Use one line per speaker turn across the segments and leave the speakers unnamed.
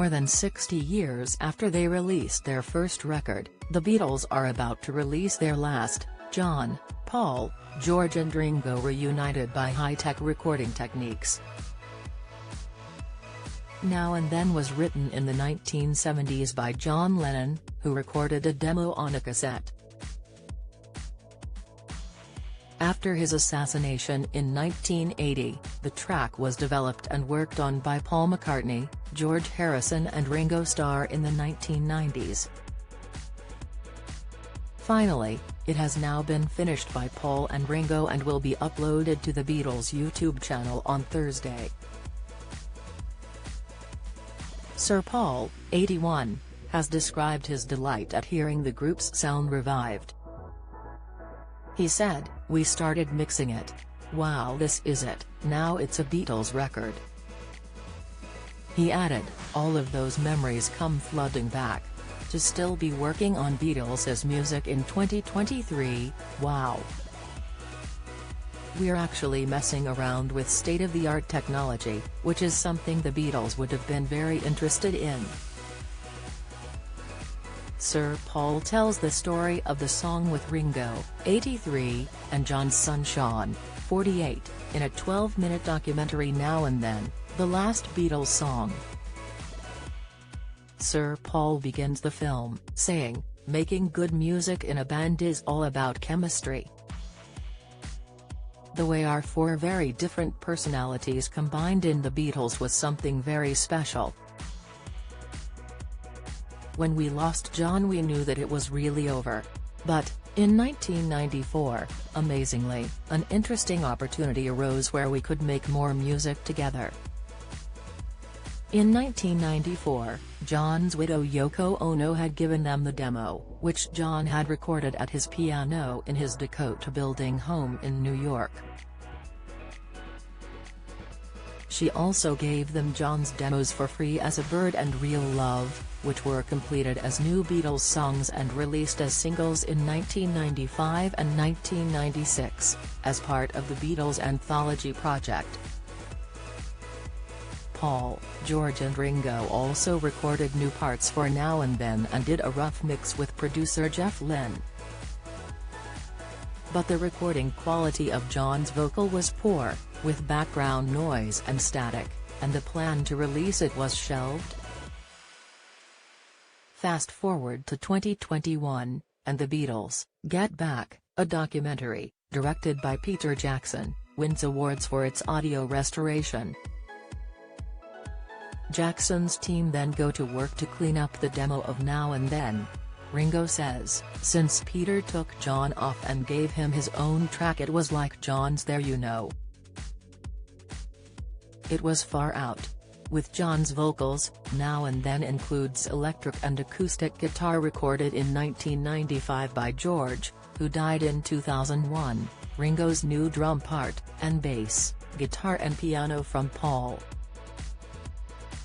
More than 60 years after they released their first record, the Beatles are about to release their last. John, Paul, George and Ringo reunited by high-tech recording techniques. Now and Then was written in the 1970s by John Lennon, who recorded a demo on a cassette. After his assassination in 1980, the track was developed and worked on by Paul McCartney, George Harrison and Ringo Starr in the 1990s. Finally, it has now been finished by Paul and Ringo and will be uploaded to the Beatles' YouTube channel on Thursday. Sir Paul, 81, has described his delight at hearing the group's sound revived. He said, "We started mixing it. Wow, this is it, now it's a Beatles record." He added, "All of those memories come flooding back. To still be working on Beatles' music in 2023, wow. We're actually messing around with state-of-the-art technology, which is something the Beatles would have been very interested in." Sir Paul tells the story of the song with Ringo, 83, and John's son Sean, 48, in a 12-minute documentary Now and Then, the last Beatles song. Sir Paul begins the film, saying, "Making good music in a band is all about chemistry. The way our four very different personalities combined in the Beatles was something very special. When we lost John we knew that it was really over. But, in 1994, amazingly, an interesting opportunity arose where we could make more music together." In 1994, John's widow Yoko Ono had given them the demo, which John had recorded at his piano in his Dakota Building home in New York. She also gave them John's demos for free as A Bird and Real Love, which were completed as new Beatles songs and released as singles in 1995 and 1996, as part of the Beatles Anthology project. Paul, George and Ringo also recorded new parts for Now and Then and did a rough mix with producer Jeff Lynne. But the recording quality of John's vocal was poor, with background noise and static, and the plan to release it was shelved. Fast forward to 2021, and The Beatles, Get Back, a documentary, directed by Peter Jackson, wins awards for its audio restoration. Jackson's team then go to work to clean up the demo of Now and Then. Ringo says, "Since Peter took John off and gave him his own track it was like John's there you know. It was far out. With John's vocals, Now and Then includes electric and acoustic guitar recorded in 1995 by George, who died in 2001, Ringo's new drum part, and bass, guitar and piano from Paul.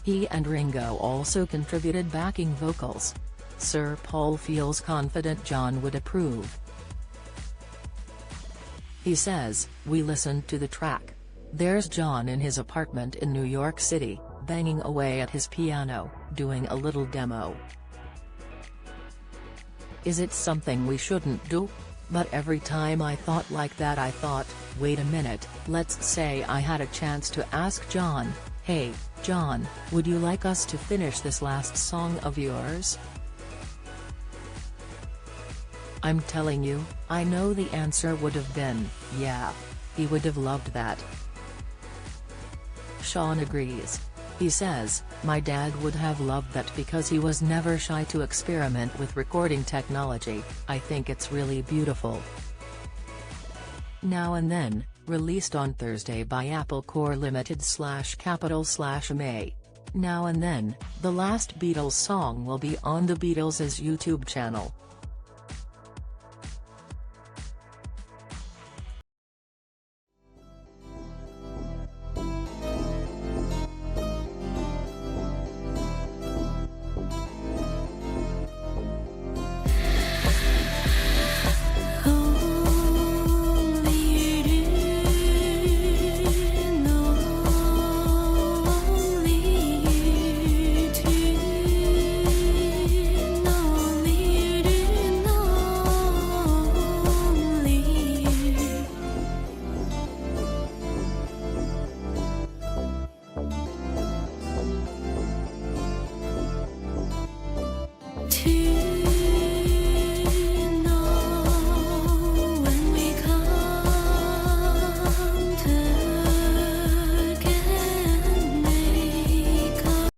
He and Ringo also contributed backing vocals. Sir Paul feels confident John would approve. He says, "We listened to the track. There's John in his apartment in New York City, banging away at his piano, doing a little demo. Is it something we shouldn't do? But every time I thought like that I thought, wait a minute, let's say I had a chance to ask John, hey, John, would you like us to finish this last song of yours? I'm telling you, I know the answer would have been, yeah. He would have loved that." Sean agrees. He says, "My dad would have loved that because he was never shy to experiment with recording technology. I think it's really beautiful." Now and Then, released on Thursday by Apple Corps Limited/Capital/May. Now and Then, the last Beatles song will be on the Beatles' YouTube channel.